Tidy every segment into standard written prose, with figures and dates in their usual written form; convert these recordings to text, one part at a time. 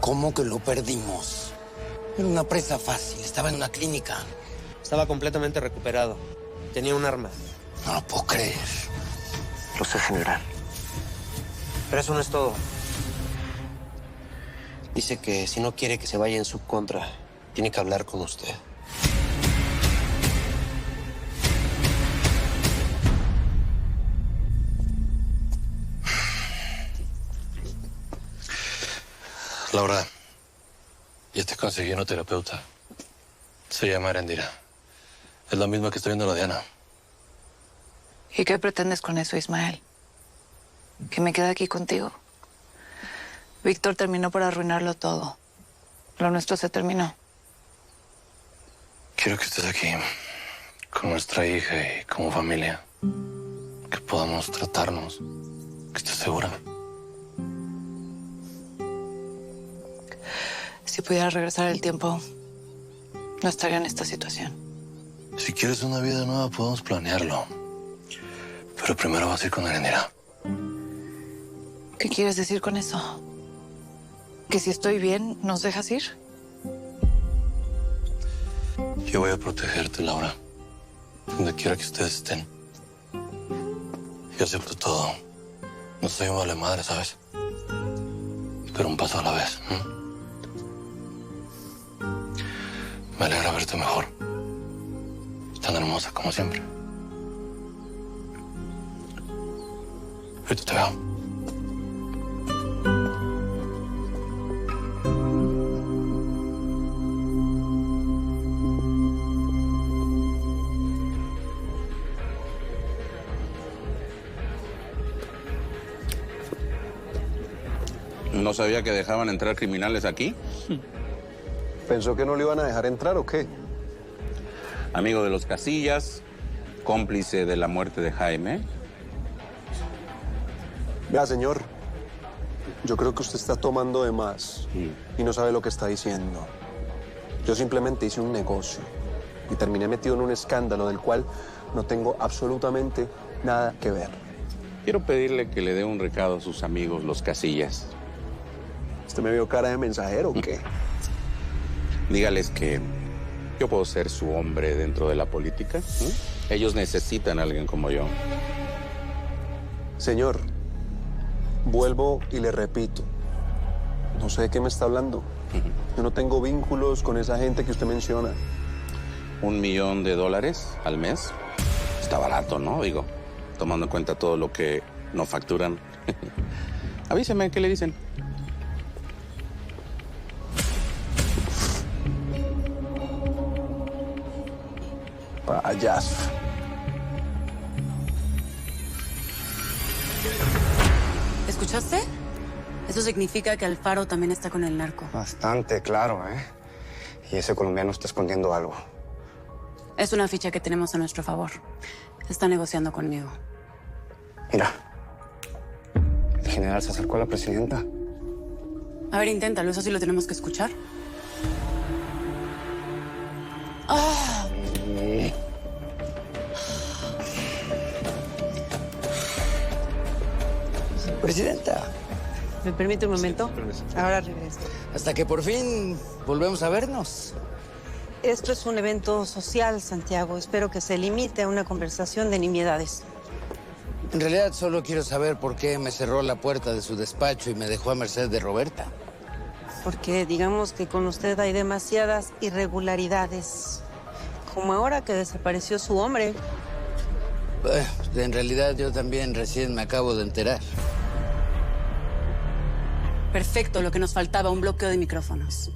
¿Cómo que lo perdimos? Era una presa fácil, estaba en una clínica. Estaba completamente recuperado. Tenía un arma. No lo puedo creer. Lo sé, general. Pero eso no es todo. Dice que si no quiere que se vaya en su contra, tiene que hablar con usted. Laura, ya te conseguí una terapeuta. Se llama Erendira. Es la misma que estoy viendo a la Diana. ¿Y qué pretendes con eso, Ismael? ¿Que me quede aquí contigo? Víctor terminó por arruinarlo todo. Lo nuestro se terminó. Quiero que estés aquí con nuestra hija y como familia. Que podamos tratarnos. Que estés segura. Si pudiera regresar el tiempo, no estaría en esta situación. Si quieres una vida nueva, podemos planearlo. Pero primero vas a ir con Erendira. ¿Qué quieres decir con eso? ¿Que si estoy bien, nos dejas ir? Yo voy a protegerte, Laura. Donde quiera que ustedes estén. Yo acepto todo. No soy un vale madre, ¿sabes? Pero un paso a la vez. Me alegra verte mejor. Tan hermosa como siempre. Ahorita te veo. ¿No sabía que dejaban entrar criminales aquí? ¿Pensó que no le iban a dejar entrar o qué? Amigo de los Casillas, cómplice de la muerte de Jaime. Vea, señor, yo creo que usted está tomando de más y no sabe lo que está diciendo. Yo simplemente hice un negocio y terminé metido en un escándalo del cual no tengo absolutamente nada que ver. Quiero pedirle que le dé un recado a sus amigos, los Casillas. ¿Usted me vio cara de mensajero o qué? Dígales que yo puedo ser su hombre dentro de la política. Ellos necesitan a alguien como yo. Señor, vuelvo y le repito. No sé de qué me está hablando. Yo no tengo vínculos con esa gente que usted menciona. $1 millón al mes. Está barato, ¿no? Digo, tomando en cuenta todo lo que no facturan. Avíseme, ¿qué le dicen? Payaso. ¿Escuchaste? Eso significa que Alfaro también está con el narco. Bastante claro, ¿eh? Y ese colombiano está escondiendo algo. Es una ficha que tenemos a nuestro favor. Está negociando conmigo. Mira, el general se acercó a la presidenta. A ver, inténtalo. Eso sí lo tenemos que escuchar. Presidenta, ¿Me permite un momento? Ahora regreso. hasta que por fin volvemos a vernos. Esto es un evento social, Santiago. Espero que se limite a una conversación de nimiedades. En realidad solo quiero saber por qué me cerró la puerta de su despacho y me dejó a merced de Roberta. Porque digamos que con usted hay demasiadas irregularidades. Como ahora que desapareció su hombre. En realidad yo también recién me acabo de enterar. Perfecto, lo que nos faltaba, un bloqueo de micrófonos.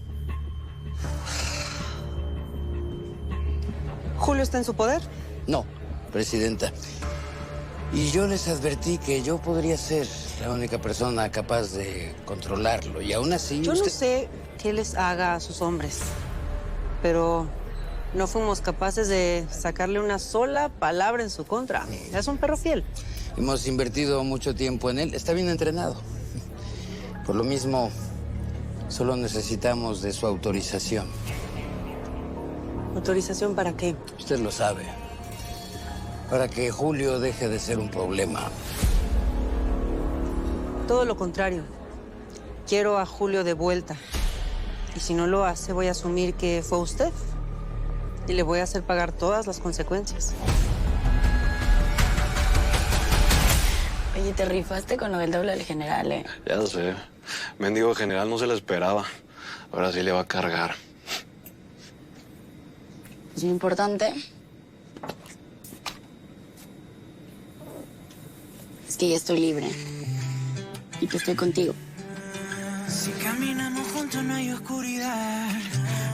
¿Julio está en su poder? No, presidenta. Y yo les advertí que yo podría ser la única persona capaz de controlarlo. Y aún así Yo usted... no sé qué les haga a sus hombres, pero no fuimos capaces de sacarle una sola palabra en su contra. Es un perro fiel. Hemos invertido mucho tiempo en él. Está bien entrenado. Por lo mismo, solo necesitamos de su autorización. ¿Autorización para qué? Usted lo sabe. Para que Julio deje de ser un problema. Todo lo contrario. Quiero a Julio de vuelta. Y si no lo hace, voy a asumir que fue usted. Y le voy a hacer pagar todas las consecuencias. Oye, te rifaste con lo del doble del general, ¿eh? Ya sé. Mendigo general no se lo esperaba. Ahora sí le va a cargar. Es muy importante. Es que ya estoy libre. Y que estoy contigo. Si caminamos juntos no hay oscuridad,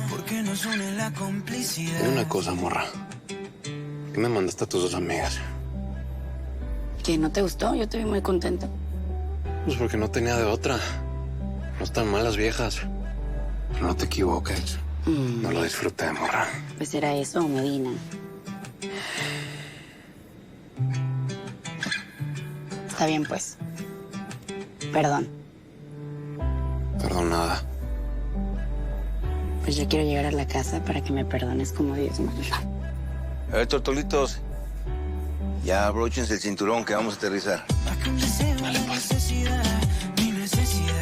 porque nos une la complicidad. Dime una cosa, morra. ¿Qué me mandaste a tus dos amigas? ¿Qué, no te gustó? Yo te vi muy contenta. Pues porque no tenía de otra. No están mal las viejas. Pero no te equivoques. No lo disfruté, morra. Pues era eso o Medina. Está bien, pues. Perdón. Perdonada. Pues yo quiero llegar a la casa para que me perdones como Dios manda. A ver, tortolitos. Ya abróchense el cinturón que vamos a aterrizar. Dale, pues. Mi necesidad.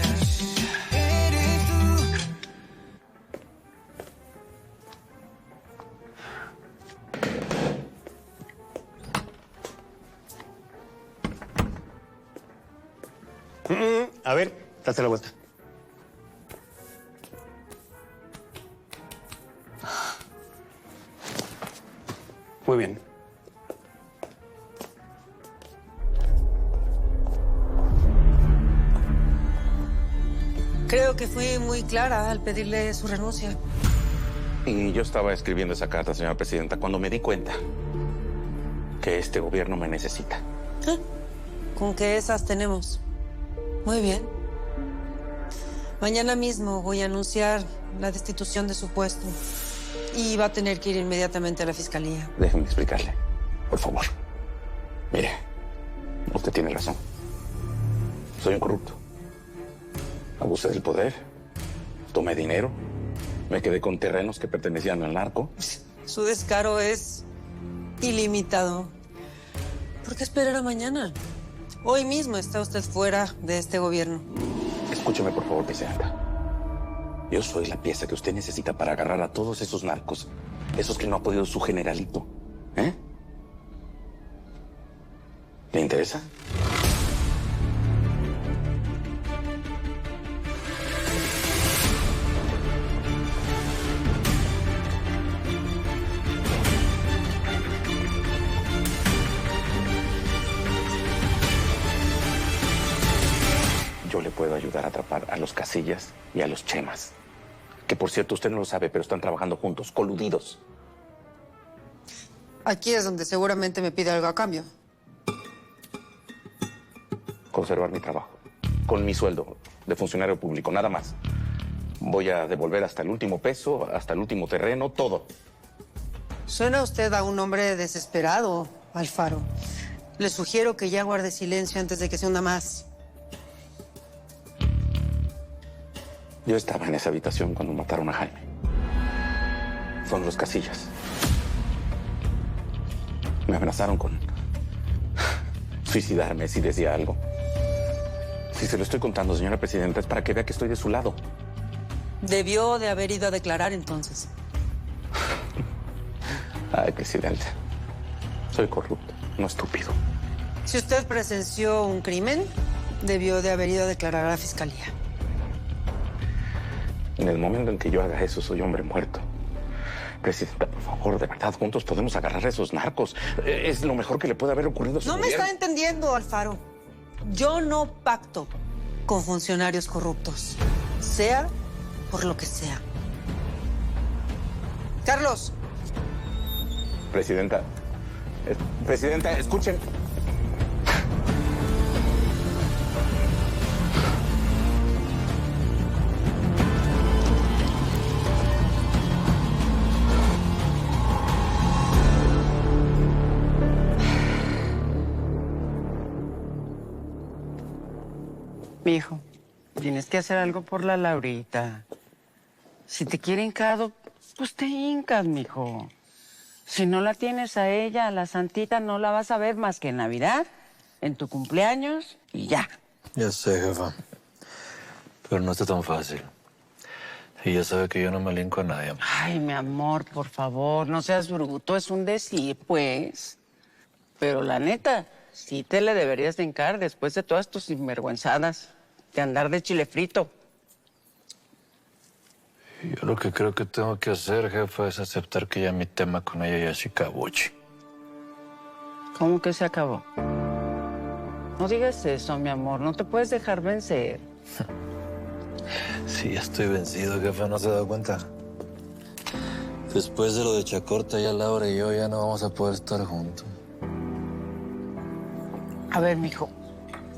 Eres tú. A ver, date la vuelta. Muy bien. Creo que fui muy clara al pedirle su renuncia. Y yo estaba escribiendo esa carta, señora presidenta, cuando me di cuenta que este gobierno me necesita. Con que esas tenemos. Muy bien. Mañana mismo voy a anunciar la destitución de su puesto. Y va a tener que ir inmediatamente a la fiscalía. Déjeme explicarle, por favor. Mire, usted tiene razón. Soy un corrupto. Abusé del poder, tomé dinero, me quedé con terrenos que pertenecían al narco. Su descaro es ilimitado. ¿Por qué esperar a mañana? Hoy mismo está usted fuera de este gobierno. Escúcheme, por favor, presidenta. Yo soy la pieza que usted necesita para agarrar a todos esos narcos, esos que no ha podido su generalito. ¿Eh? ¿Le interesa? Yo le puedo ayudar a atrapar a los Casillas y a los Chemas. Que, por cierto, usted no lo sabe, pero están trabajando juntos, coludidos. Aquí es donde seguramente me pide algo a cambio. Conservar mi trabajo, con mi sueldo de funcionario público, nada más. Voy a devolver hasta el último peso, hasta el último terreno, todo. Suena usted a un hombre desesperado, Alfaro. Le sugiero que ya guarde silencio antes de que se hunda más. Yo estaba en esa habitación cuando mataron a Jaime. Fueron los Casillas. Me amenazaron con suicidarme si decía algo. Si se lo estoy contando, señora presidenta, es para que vea que estoy de su lado. Debió de haber ido a declarar entonces. Ay, presidenta. Soy corrupto, no estúpido. Si usted presenció un crimen, debió de haber ido a declarar a la fiscalía. En el momento en que yo haga eso, soy hombre muerto. Presidenta, por favor, de verdad, juntos podemos agarrar a esos narcos. Es lo mejor que le puede haber ocurrido a su No me gobierno. está entendiendo, Alfaro. Yo no pacto con funcionarios corruptos, sea por lo que sea. Carlos. Presidenta, escuchen. Mijo, tienes que hacer algo por la Laurita. Si te quiere hincado, pues te hincas, mijo. Si no la tienes a ella, a la santita, no la vas a ver más que en Navidad, en tu cumpleaños y ya. Ya sé, jefa. Pero no está tan fácil. Y ya sabe que yo no me alinco a nadie. Ay, mi amor, por favor, no seas bruto. Es un decir, pues. Pero la neta, sí te le deberías de hincar después de todas tus sinvergüenzadas de andar de chile frito. Yo lo que creo que tengo que hacer, jefa, es aceptar que ya mi tema con ella ya se acabó. ¿Cómo que se acabó? No digas eso, mi amor. No te puedes dejar vencer. Sí, ya estoy vencido, jefa. ¿No se da cuenta? Después de lo de Chacorta, ya Laura y yo ya no vamos a poder estar juntos. A ver, mijo,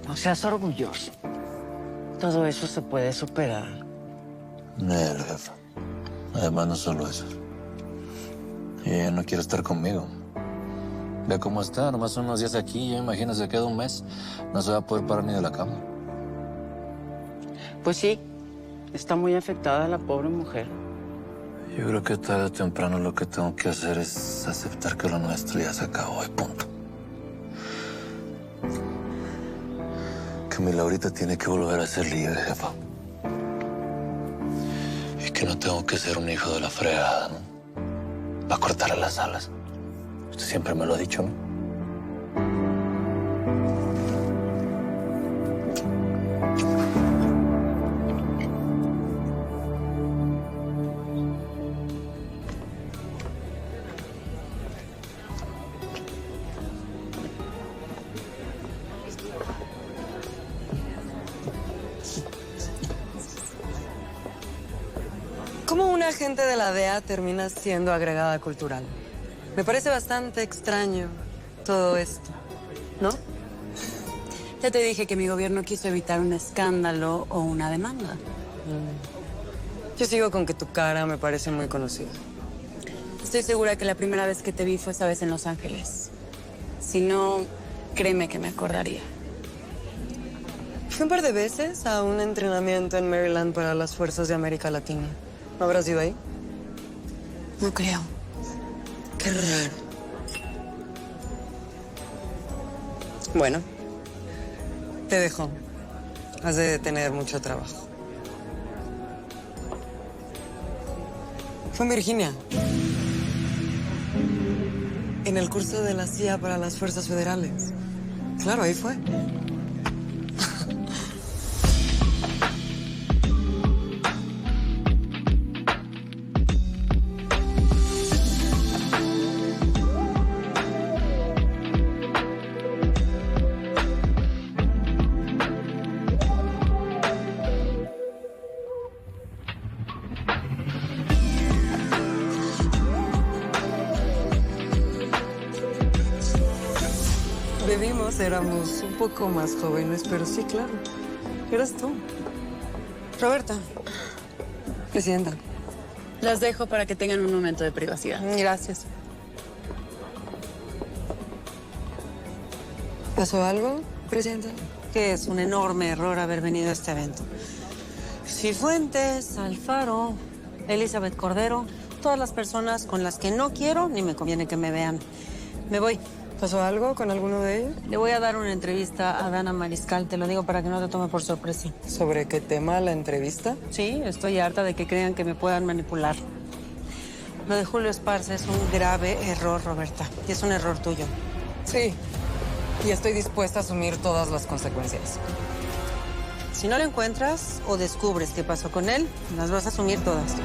no seas orgulloso. Todo eso se puede superar. No, jefa. Además, no solo eso. Ella no quiere estar conmigo. Ve cómo está, nomás unos días aquí, ya imagínese, queda un mes. No se va a poder parar ni de la cama. Pues sí, está muy afectada la pobre mujer. Yo creo que tarde o temprano lo que tengo que hacer es aceptar que lo nuestro ya se acabó y punto. Que mi Laurita tiene que volver a ser libre, jefa. Y que no tengo que ser un hijo de la fregada, ¿no? Para cortarle las alas. Usted siempre me lo ha dicho, ¿no? ¿Cómo un agente de la DEA termina siendo agregada cultural? Me parece bastante extraño todo esto, ¿no? Ya te dije que mi gobierno quiso evitar un escándalo o una demanda. Yo sigo con que tu cara me parece muy conocida. Estoy segura que la primera vez que te vi fue esa vez en Los Ángeles. Si no, créeme que me acordaría. Fui un par de veces a un entrenamiento en Maryland para las fuerzas de América Latina. ¿No habrás ido ahí? No creo. Qué raro. Bueno, te dejo. Has de tener mucho trabajo. Fue en Virginia. En el curso de la CIA para las fuerzas federales. Claro, ahí fue. Bebimos, éramos un poco más jóvenes, pero sí, claro. Eras tú. Roberta, presidenta. Las dejo para que tengan un momento de privacidad. Gracias. ¿Pasó algo, presidenta? Que es un enorme error haber venido a este evento. Cifuentes, Alfaro, Elizabeth Cordero, todas las personas con las que no quiero ni me conviene que me vean. Me voy. ¿Pasó algo con alguno de ellos? Le voy a dar una entrevista a Dana Mariscal, te lo digo para que no te tome por sorpresa. ¿Sobre qué tema la entrevista? Sí, estoy harta de que crean que me puedan manipular. Lo de Julio Esparza es un grave error, Roberta, y es un error tuyo. Sí, y estoy dispuesta a asumir todas las consecuencias. Si no lo encuentras o descubres qué pasó con él, las vas a asumir todas.